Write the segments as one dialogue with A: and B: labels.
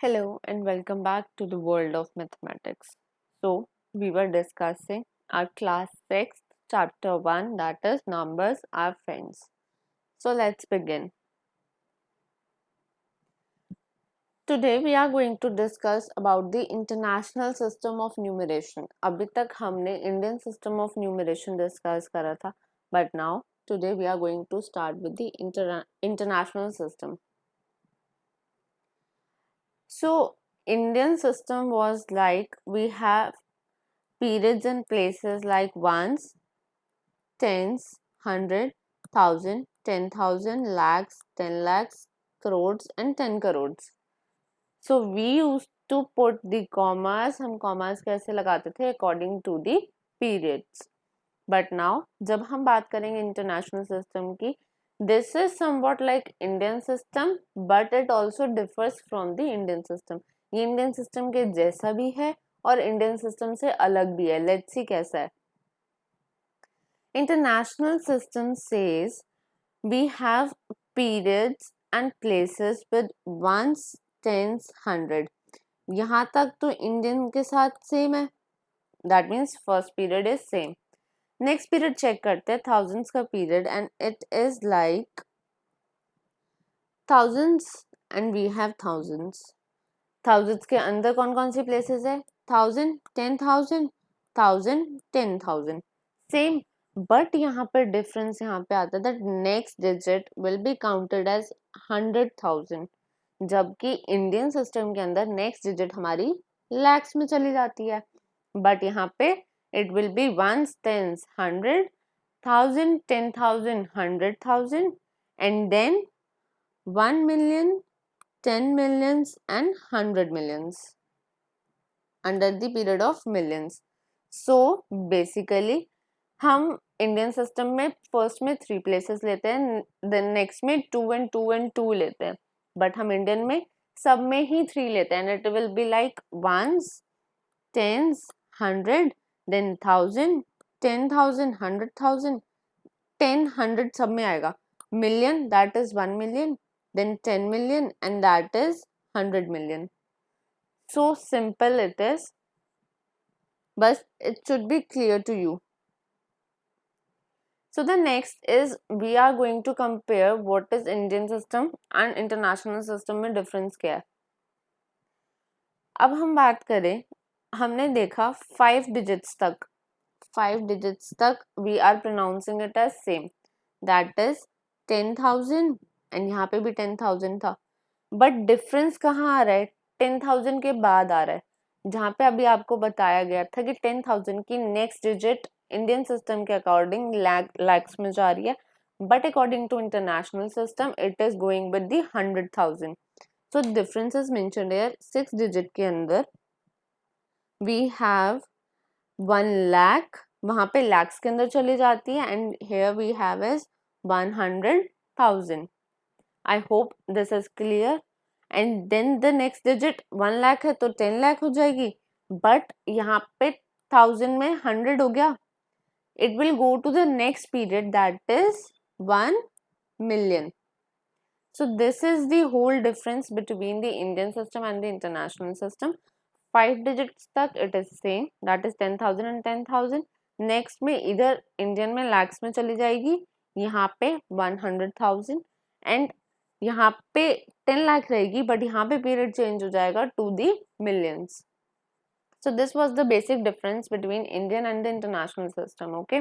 A: Hello and welcome back to the world of mathematics. So, we were discussing our class 6, chapter 1, that is numbers are friends. So, let's begin. Today we are going to discuss about the international system of numeration. अभी तक हमने Indian system of numeration discuss करा था, but now today we are going to start with the international system. So, Indian system was like we have periods and places like ones, tens, hundred, thousand, 10,000, lakhs, 10 lakhs, crores and 10 crores. So we used to put the commas. हम commas कैसे लगाते थे according to the periods. But now जब हम बात करेंगे international system की, this is somewhat like Indian system, but it also differs from the Indian system. ये Indian system के जैसा भी है और Indian system से अलग भी है. Let's see कैसा है. International system says we have periods and places with ones, tens, hundred. यहाँ तक तो Indian के साथ same है. That means first period is same. Next period check करते हैं thousands का period and it is like thousands and we have thousands. Thousands के अंदर कौन कौन सी places है? 1000, 10,000, 1000, 10,000. Same. बट यहाँ पर डिफरेंस यहाँ पे आता है that next digit will be counted as 100,000, जबकि इंडियन सिस्टम के अंदर नेक्स्ट डिजिट हमारी लैक्स में चली जाती है. बट यहाँ पे it will be ones, tens, 100,000, 10,000, 100,000 and then 1 million, 10 millions and 100 millions under the period of millions. So basically हम इंडियन सिस्टम में फर्स्ट में 3 प्लेसेस लेते हैं, देन नेक्स्ट में 2 and 2 and 2 लेते हैं, बट हम इंडियन में सब में ही 3 लेते हैं. It will be like ones, tens, 100, then 1000, 10,000, 100,000, 10, 100 सब में आएगा. Million, that is 1 million, then 10 million and that is 100 million. So simple it is, बस it should be clear to you. So the next is we are going to compare what is Indian system and international system में difference क्या है. अब हम बात करें, हमने देखा 5 digits तक we are pronouncing it as same, that is 10,000 and यहाँ पे भी 10,000 था. But difference कहाँ आ रहा है? 10,000 के बाद आ रहा है, जहाँ पे अभी आपको बताया गया था कि 10,000 की नेक्स्ट डिजिट इंडियन सिस्टम के अकॉर्डिंग लैक्स में जा रही है, but according to international system it is going with the 100,000. So difference is mentioned here. 6 digit के अंदर वी हैव 1 लाख, वहां पे लैक्स के अंदर चली जाती है, and here we have is 100,000. I hope this is clear. And then the next digit 1 lakh है तो 10 लाख हो जाएगी, बट यहाँ पे 1000 में 100 हो गया. It will go to the next period, that is 1 million. So this is the whole difference between the Indian system and the international system. 5 digits तक it is same, that is 10,000 and 10,000. Next में इधर Indian में lakhs में चली जाएगी, यहाँ पे 100,000 and यहाँ पे 10 लाख रहेगी, but यहाँ पे period change हो जाएगा to the millions. So this was the basic difference between Indian and the international system. Okay.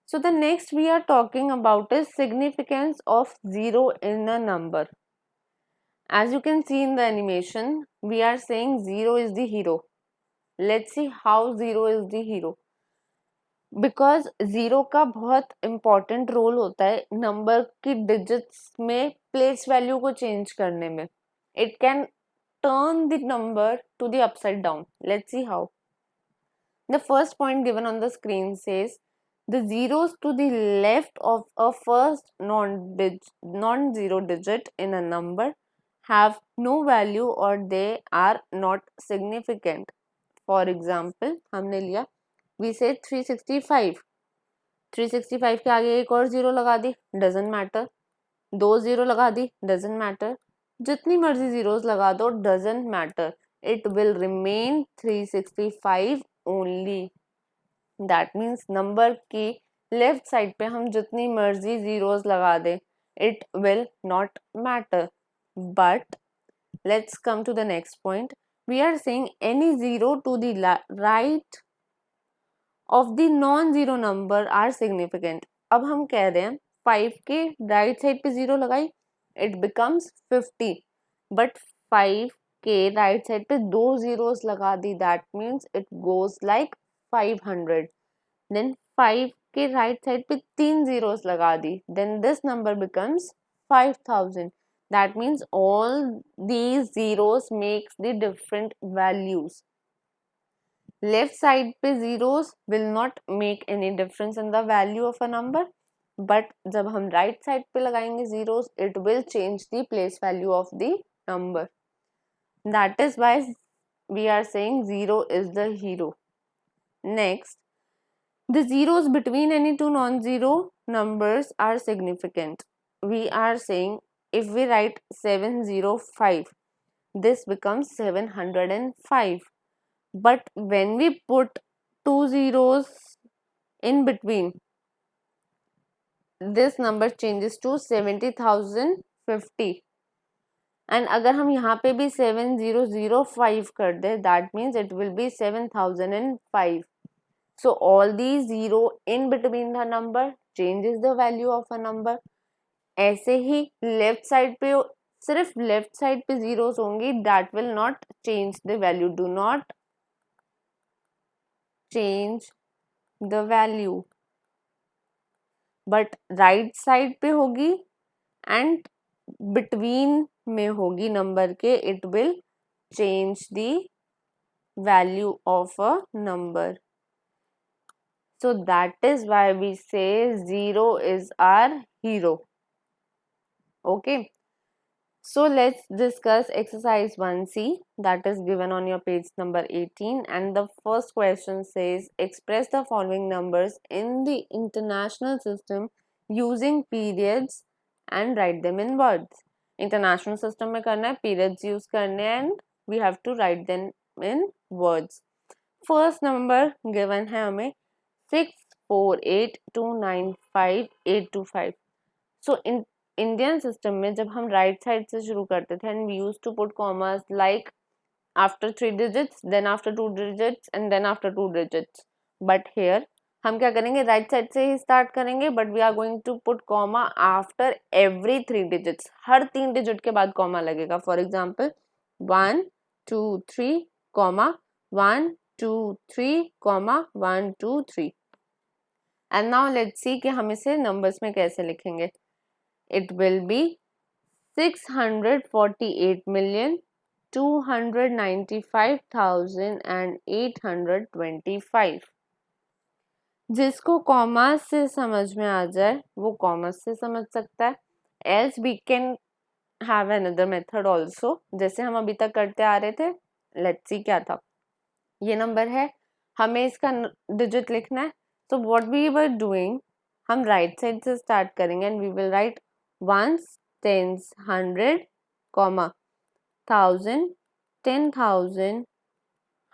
A: So the next we are talking about is significance of zero in a number. As you can see in the animation, we are saying zero is the hero. Let's see how zero is the hero. Because zero का बहुत important role होता है number की digits में place value को change करने में. It can turn the number to the upside down. Let's see how. The first point given on the screen says the zeros to the left of a first non-zero digit in a number have no value or they are not significant. For example, हमने लिया we say 365. 365 के आगे एक और zero लगा दी, doesn't matter. 2 zero लगा दी, doesn't matter. जितनी मर्जी जीरोस लगा दो, doesn't matter, it will remain 365 only. That means number की लेफ्ट साइड पे हम जितनी मर्जी जीरोस लगा दे, it will not matter. But let's come to the next point. We are saying any zero to the right of the non-zero number are significant. अब हम कह रहे हैं 5 के राइट साइड पे जीरो लगाई, it becomes 50. But 5 के right side पे दो जीरोस लगा दी, that means it goes like 500. Then 5 के राइट साइड पे तीन जीरोस लगा दी, then this number becomes 5000. That means all these zeros makes the different values. Left side पे zeros will not make any difference in the value of a number, but जब हम right side पे लगाएंगे zeros, it will change the place value of the number. That is why we are saying zero is the hero. Next, the zeros between any two non-zero numbers are significant. We are saying if we write 705, this becomes 705. But when we put two zeros in between, this number changes to 70,050. And अगर हम यहाँ पे भी 7005 कर दे, that means it will be 7005. So all these zero in between the number changes the value of a number. ऐसे ही left side पे सिर्फ left side पे जीरोस होंगी, that will not change the value. Do not change the value. But right side पे होगी and between में होगी number के, it will change the value of a number. So that is why we say zero is our hero. Okay. So let's discuss exercise 1C that is given on your page number 18, and the first question says express the following numbers in the international system using periods and write them in words. International system में करना है, periods use करने हैं and we have to write them in words. First number given है हमें 648295825. So in Indian system में जब हम राइट साइड से शुरू करते थे and we use to put commas like after 3 digits, then after 2 digits and then after 2 digits. But here हम क्या करेंगे, राइट साइड से ही स्टार्ट करेंगे, but we are going to put comma after every 3 digits. हर 3 digit के बाद comma लगेगा. For example 1 2 3 comma 1 2 3 comma 1 2 3. And now let's see कि हम इसे नंबर्स में कैसे लिखेंगे. It will be 648,295,825. जिसको कॉमा से समझ में आ जाए वो कॉमा से समझ सकता है. Else we can have another method also, जैसे हम अभी तक करते आ रहे थे. Let's see क्या था. ये नंबर है, हमें इसका डिजिट लिखना है. So what we were doing, हम राइट साइड से स्टार्ट करेंगे and we will write ones, tens, 100, comma, 1000, 10,000,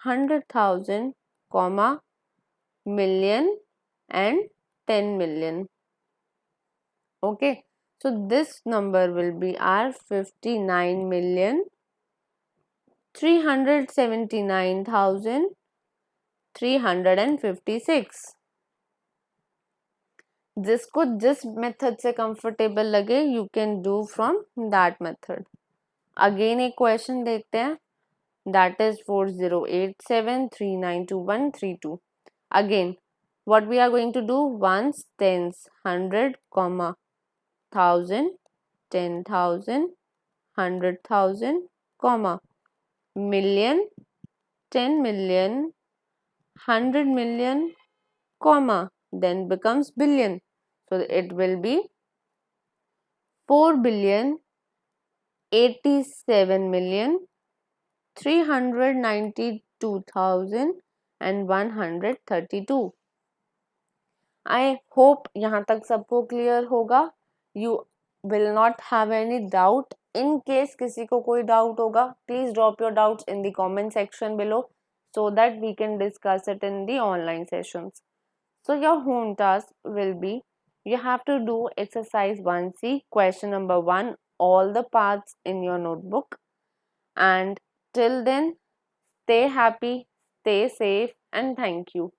A: 100,000, comma, million and 10 million. Okay, so this number will be our 59,379,356. जिसको जिस मेथड से कंफर्टेबल लगे you can do from that method. Again एक question देखते हैं, that is 4087392132. Again what we are going to do, ones, tens, 100, comma, 1000, 10,000, 100,000, comma, million, 10 million, 100 million, comma, then becomes billion. So it will be 4,87,392,132. I hope यहाँ तक सबको clear होगा. You will not have any doubt In case किसी को कोई doubt होगा, please drop your doubts in the comment section below so that we can discuss it in the online sessions. So your home task will be, you have to do exercise 1C, question number 1, all the parts in your notebook. And till then, stay happy, stay safe, and thank you.